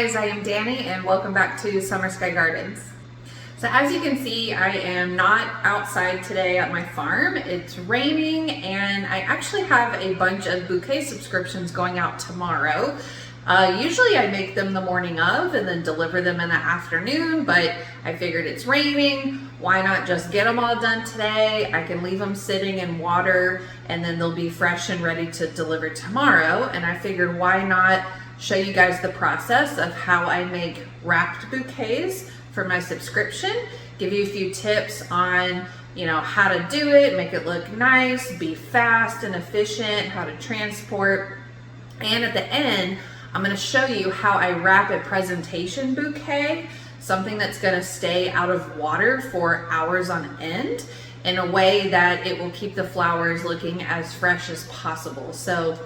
guys, I am Dani and welcome back to Summer Skye Gardens. So as you can see, I am not outside today at my farm. It's raining and I actually have a bunch of bouquet subscriptions going out tomorrow. Usually I make them the morning of and then deliver them in the afternoon, but I figured it's raining. Why not just get them all done today? I can leave them sitting in water and then they'll be fresh and ready to deliver tomorrow. And I figured why not show you guys the process of how I make wrapped bouquets for my subscription, give you a few tips on how to do it, make it look nice, be fast and efficient, how to transport. And at the end, I'm going to show you how I wrap a presentation bouquet, something that's going to stay out of water for hours on end in a way that it will keep the flowers looking as fresh as possible. So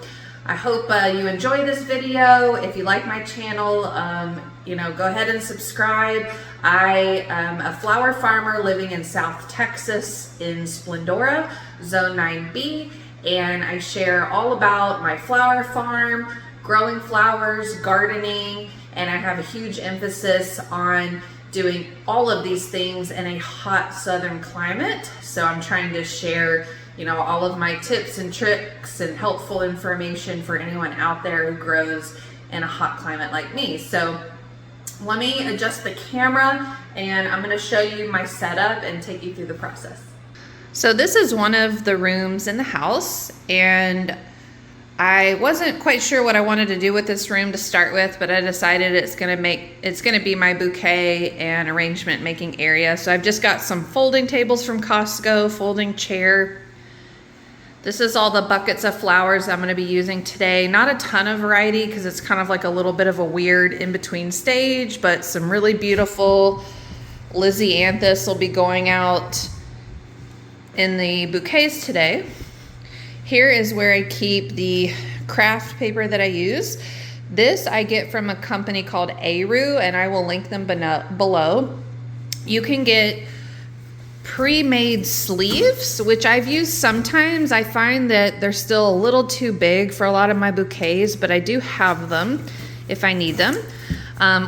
I hope you enjoy this video. If you like my channel, go ahead and subscribe. I am a flower farmer living in South Texas in Splendora, Zone 9B, and I share all about my flower farm, growing flowers, gardening, and I have a huge emphasis on doing all of these things in a hot southern climate. So I'm trying to share all of my tips and tricks and helpful information for anyone out there who grows in a hot climate like me. So let me adjust the camera and I'm going to show you my setup and take you through the process. So this is one of the rooms in the house, and I wasn't quite sure what I wanted to do with this room to start with, but I decided it's going to be my bouquet and arrangement making area. So I've just got some folding tables from Costco, folding chair. This is all the buckets of flowers I'm going to be using today. Not a ton of variety because it's kind of like a little bit of a weird in-between stage, but some really beautiful Lisianthus will be going out in the bouquets today. Here is where I keep the craft paper that I use. This I get from a company called Aru, and I will link them below. You can get pre-made sleeves, which I've used sometimes. I find that they're still a little too big for a lot of my bouquets, but I do have them if I need them.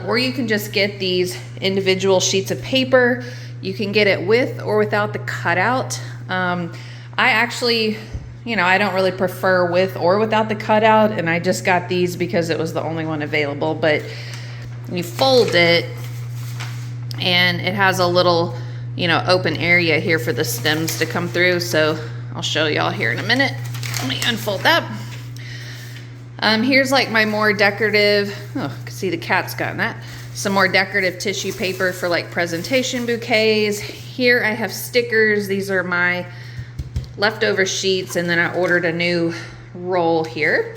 Or you can just get these individual sheets of paper. You can get it with or without the cutout. I actually, I don't really prefer with or without the cutout, and I just got these because it was the only one available. But you fold it and it has a little open area here for the stems to come through. So I'll show y'all here in a minute. Let me unfold that. Here's like my more decorative, you can see the cat's gotten that. Some more decorative tissue paper for like presentation bouquets. Here I have stickers. These are my leftover sheets, and then I ordered a new roll here.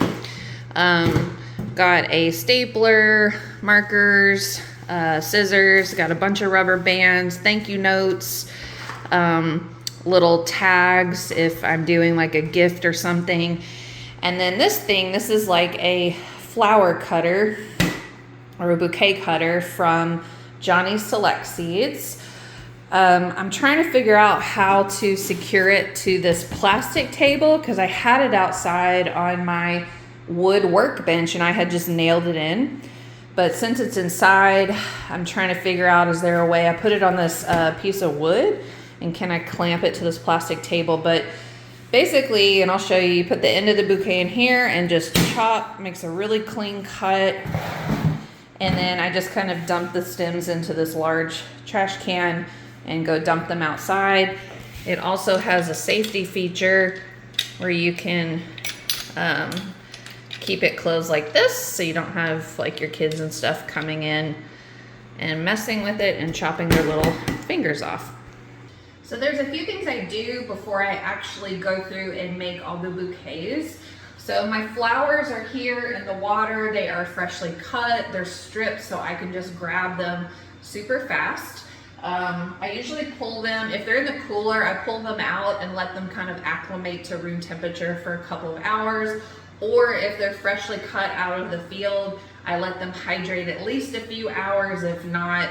Got a stapler, markers, scissors, got a bunch of rubber bands, thank you notes, little tags if I'm doing like a gift or something. And then this is like a flower cutter or a bouquet cutter from Johnny's Select Seeds. I'm trying to figure out how to secure it to this plastic table because I had it outside on my wood workbench and I had just nailed it in. But since it's inside, I'm trying to figure out, is there a way? I put it on this piece of wood, and can I clamp it to this plastic table? But basically, and I'll show you, put the end of the bouquet in here and just chop, makes a really clean cut. And then I just kind of dump the stems into this large trash can and go dump them outside. It also has a safety feature where you can keep it closed like this so you don't have like your kids and stuff coming in and messing with it and chopping their little fingers off. So there's a few things I do before I actually go through and make all the bouquets. So my flowers are here in the water. They are freshly cut. They're stripped so I can just grab them super fast. I usually pull them, if they're in the cooler, I pull them out and let them kind of acclimate to room temperature for a couple of hours. Or if they're freshly cut out of the field, I let them hydrate at least a few hours. If not,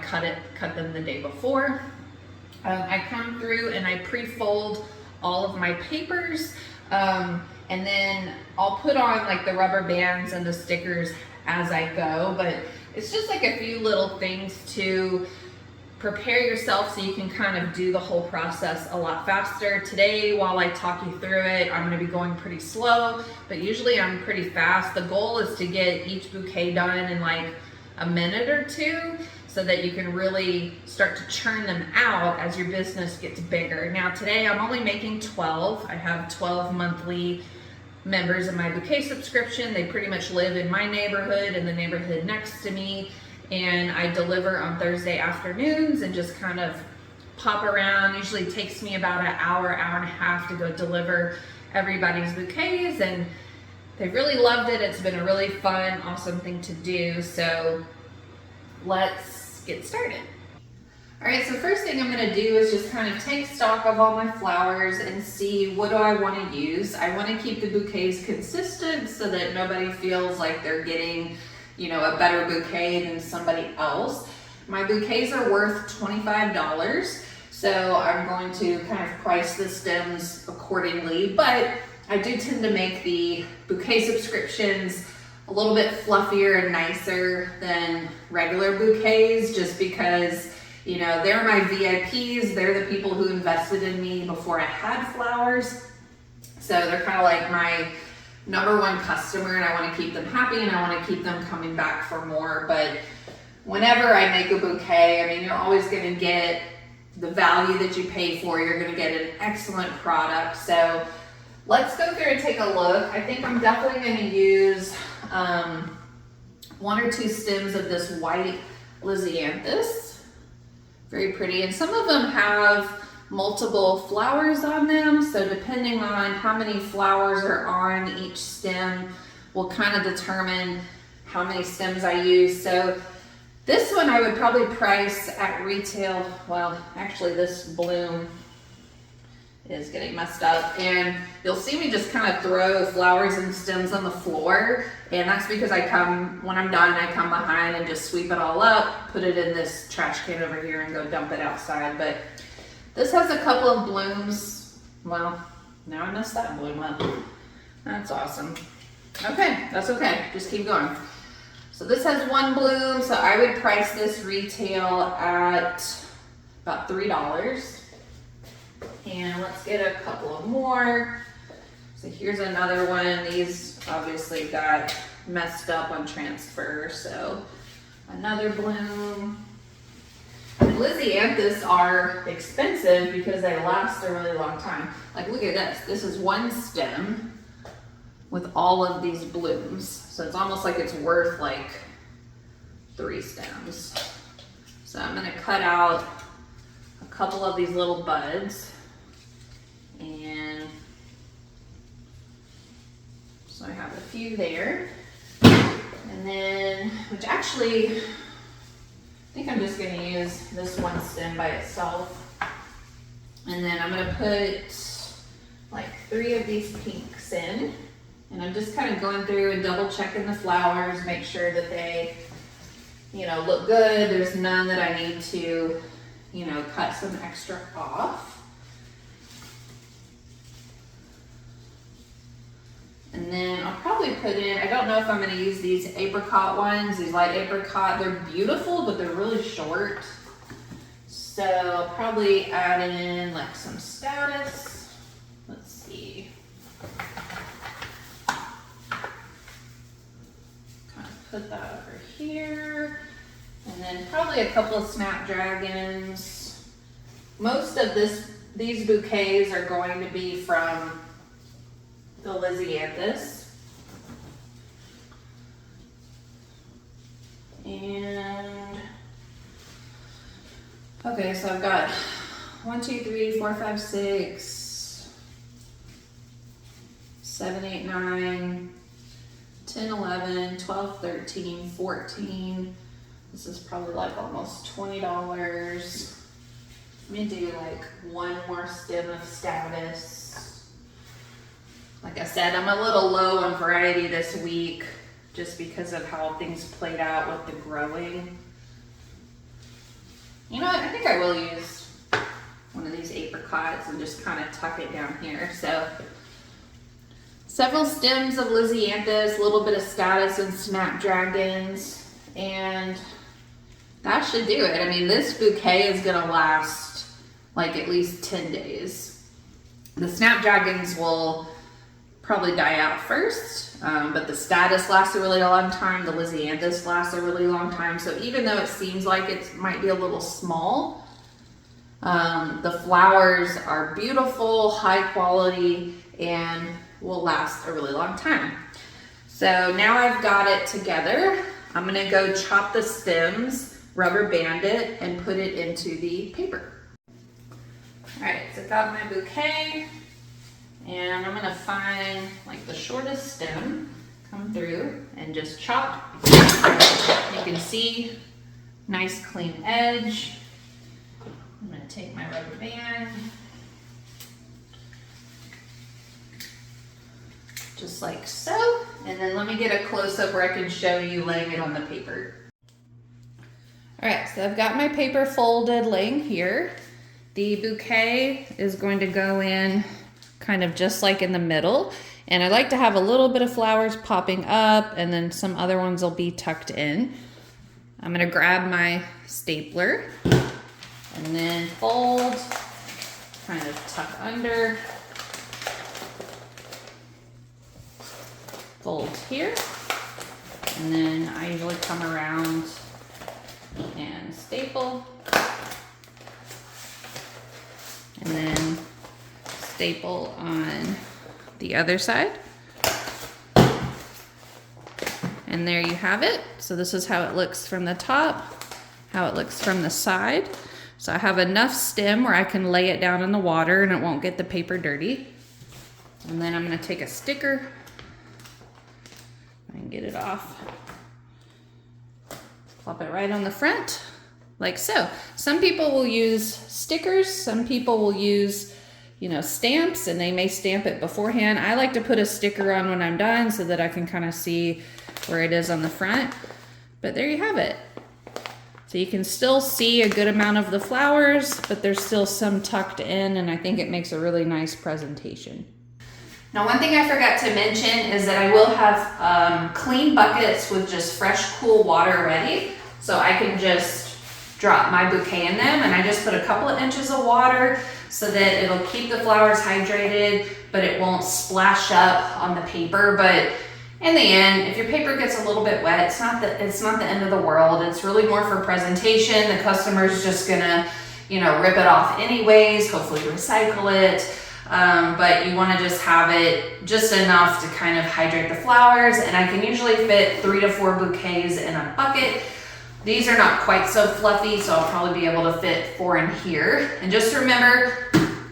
cut them the day before. I come through and I pre-fold all of my papers. And then I'll put on like the rubber bands and the stickers as I go, but it's just like a few little things to prepare yourself so you can kind of do the whole process a lot faster. Today, while I talk you through it, I'm gonna be going pretty slow, but usually I'm pretty fast. The goal is to get each bouquet done in like a minute or two so that you can really start to churn them out as your business gets bigger. Now today I'm only making 12. I have 12 monthly members in my bouquet subscription. They pretty much live in my neighborhood and the neighborhood next to me. And I deliver on Thursday afternoons and just kind of pop around. Usually takes me about an hour, hour and a half to go deliver everybody's bouquets, and they've really loved it. It's been a really fun, awesome thing to do. So let's get started. All right, so first thing I'm gonna do is just kind of take stock of all my flowers and see what do I wanna use. I wanna keep the bouquets consistent so that nobody feels like they're getting, you know, a better bouquet than somebody else. My bouquets are worth $25, so I'm going to kind of price the stems accordingly, but I do tend to make the bouquet subscriptions a little bit fluffier and nicer than regular bouquets, just because, you know, they're my VIPs. They're the people who invested in me before I had flowers. So they're kind of like my #1 customer, and I want to keep them happy and I want to keep them coming back for more. But whenever I make a bouquet, I mean, you're always going to get the value that you pay for. You're going to get an excellent product. So let's go through and take a look. I think I'm definitely going to use 1 or 2 stems of this white Lysianthus. Very pretty, and some of them have multiple flowers on them, so depending on how many flowers are on each stem will kind of determine how many stems I use. So this one I would probably price at retail. Well, actually this bloom is getting messed up, and you'll see me just kind of throw flowers and stems on the floor, and that's because when I'm done, I come behind and just sweep it all up, put it in this trash can over here and go dump it outside. But this has a couple of blooms. Well, now I messed that bloom up. That's awesome. Okay, that's okay, just keep going. So this has 1 bloom, so I would price this retail at about $3. And let's get a couple of more. So here's another one. These obviously got messed up on transfer, so another bloom. Lysianthus are expensive because they last a really long time. Like, look at this. This is 1 stem with all of these blooms. So it's almost like it's worth like 3 stems. So I'm gonna cut out a couple of these little buds. And so I have a few there. And then, which actually, I think I'm just gonna use this 1 stem by itself. And then I'm gonna put like 3 of these pinks in. And I'm just kind of going through and double checking the flowers, make sure that they, you know, look good. There's none that I need to, you know, cut some extra off. And then I'll probably put in, I don't know if I'm gonna use these apricot ones, these light apricot. They're beautiful, but they're really short. So I'll probably add in like some status. Let's see. Kind of put that over here. And then probably a couple of snapdragons. Most of these bouquets are going to be from the Lysianthus. And okay, so I've got 1, 2, 3, 4, 5, 6, 7, 8, 9, 10, 11, 12, 13, 14. This is probably like almost $20. Let me do like 1 more stem of status. Like I said, I'm a little low on variety this week just because of how things played out with the growing. You know what, I think I will use one of these apricots and just kind of tuck it down here. So several stems of Lysianthus, a little bit of Status and Snapdragons, and that should do it. I mean, this bouquet is gonna last like at least 10 days. The Snapdragons will probably die out first, but the Status lasts a really long time. The Lysianthus lasts a really long time. So even though it seems like it might be a little small, the flowers are beautiful, high quality, and will last a really long time. So now I've got it together. I'm gonna go chop the stems, rubber band it, and put it into the paper. All right, so I've got my bouquet, and I'm gonna find like the shortest stem, come through and just chop. You can see, nice clean edge. I'm gonna take my rubber band, just like so, and then let me get a close-up where I can show you laying it on the paper. All right, so I've got my paper folded laying here. The bouquet is going to go in kind of just like in the middle, and I like to have a little bit of flowers popping up, and then some other ones will be tucked in. I'm gonna grab my stapler and then fold, kind of tuck under, fold here, and then I usually come around and staple, and then staple on the other side. And there you have it. So this is how it looks from the top, how it looks from the side. So I have enough stem where I can lay it down in the water and it won't get the paper dirty. And then I'm gonna take a sticker and get it off. Plop it right on the front, like so. Some people will use stickers, some people will use, you know, stamps, and they may stamp it beforehand. I like to put a sticker on when I'm done so that I can kind of see where it is on the front. But there you have it. So you can still see a good amount of the flowers, but there's still some tucked in, and I think it makes a really nice presentation. Now, one thing I forgot to mention is that I will have clean buckets with just fresh, cool water ready. So I can just drop my bouquet in them, and I just put a couple of inches of water so that it'll keep the flowers hydrated, but it won't splash up on the paper. But in the end, if your paper gets a little bit wet, it's not the end of the world. It's really more for presentation. The customer's just gonna, you know, rip it off anyways, hopefully recycle it. But you wanna just have it just enough to kind of hydrate the flowers. And I can usually fit 3 to 4 bouquets in a bucket. These are not quite so fluffy, so I'll probably be able to fit 4 in here. And just remember,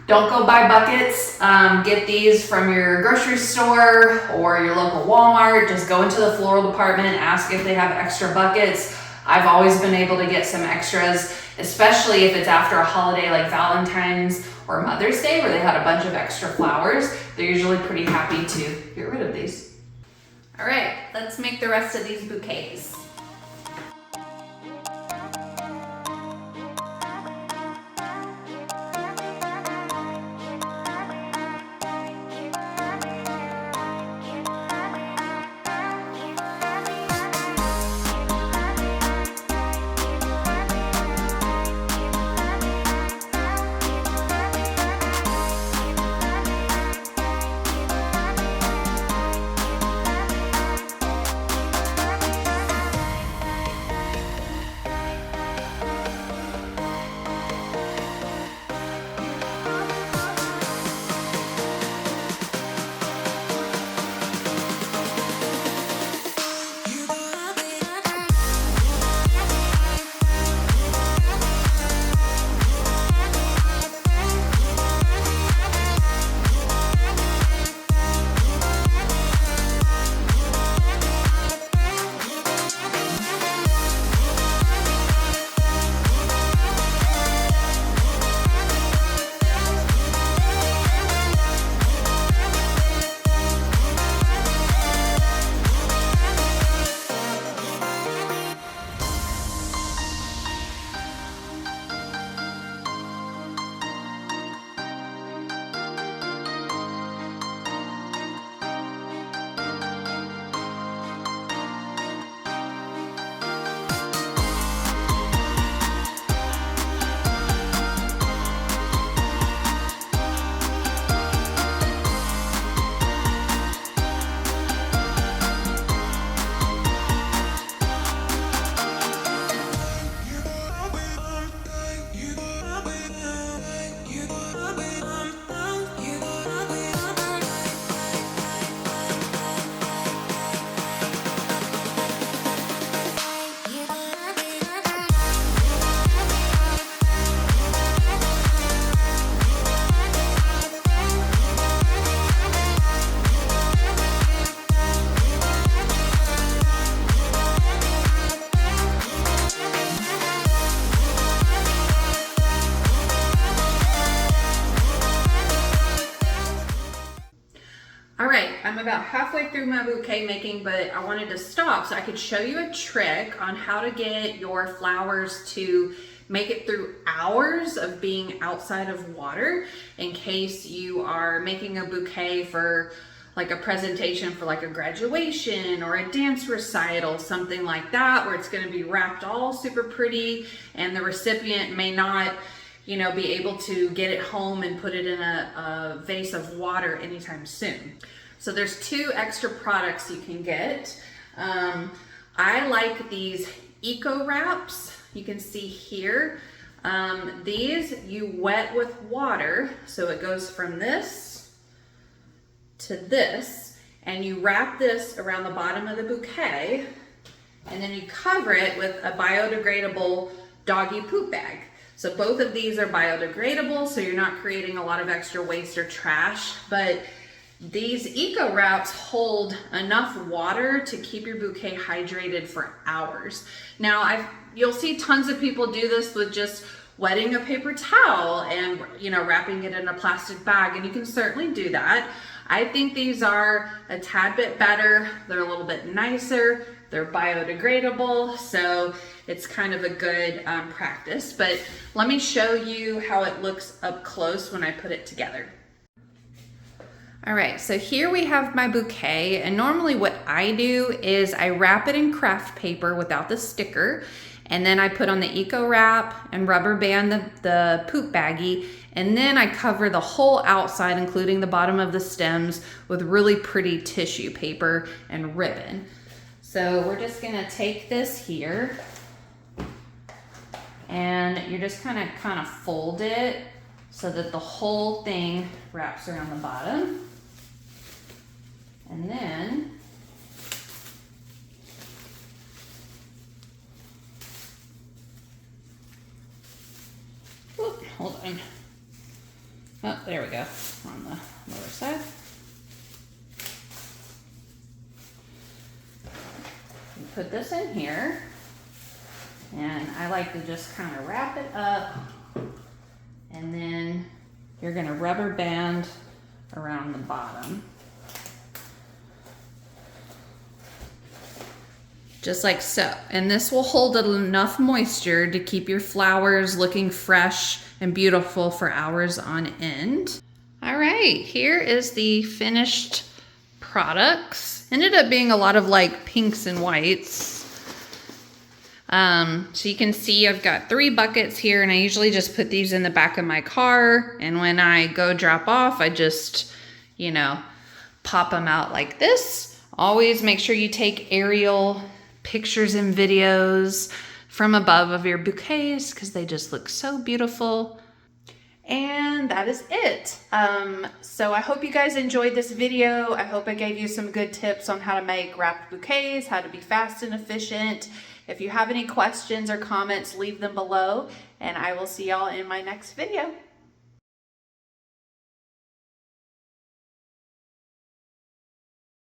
don't go buy buckets. Get these from your grocery store or your local Walmart. Just go into the floral department, ask if they have extra buckets. I've always been able to get some extras, especially if it's after a holiday like Valentine's or Mother's Day where they had a bunch of extra flowers. They're usually pretty happy to get rid of these. All right, let's make the rest of these bouquets. about halfway through my bouquet making, but I wanted to stop so I could show you a trick on how to get your flowers to make it through hours of being outside of water in case you are making a bouquet for like a presentation for like a graduation or a dance recital, something like that, where it's going to be wrapped all super pretty and the recipient may not, you know, be able to get it home and put it in a vase of water anytime soon. So there's 2 extra products you can get. I like these eco wraps. You can see here, these you wet with water, so it goes from this to this, and you wrap this around the bottom of the bouquet, and then you cover it with a biodegradable doggy poop bag. So both of these are biodegradable, so you're not creating a lot of extra waste or trash, but these eco wraps hold enough water to keep your bouquet hydrated for hours. Now, you'll see tons of people do this with just wetting a paper towel and, you know, wrapping it in a plastic bag, and you can certainly do that. I think these are a tad bit better. They're a little bit nicer. They're biodegradable, so it's kind of a good practice. But let me show you how it looks up close when I put it together. All right, so here we have my bouquet, and normally what I do is I wrap it in craft paper without the sticker, and then I put on the eco wrap and rubber band the poop baggie, and then I cover the whole outside, including the bottom of the stems, with really pretty tissue paper and ribbon. So we're just gonna take this here, and you're just kind of fold it so that the whole thing wraps around the bottom. And then hold on. Oh, there we go. On the lower side. You put this in here, and I like to just kind of wrap it up, and then you're going to rubber band around the bottom. Just like so. And this will hold enough moisture to keep your flowers looking fresh and beautiful for hours on end. All right, here is the finished products. Ended up being a lot of like pinks and whites. So you can see I've got 3 buckets here, and I usually just put these in the back of my car. And when I go drop off, I just, you know, pop them out like this. Always make sure you take aerial pictures and videos from above of your bouquets because they just look so beautiful. And that is it. So I hope you guys enjoyed this video. I hope I gave you some good tips on how to make wrapped bouquets, how to be fast and efficient. If you have any questions or comments, leave them below, and I will see y'all in my next video.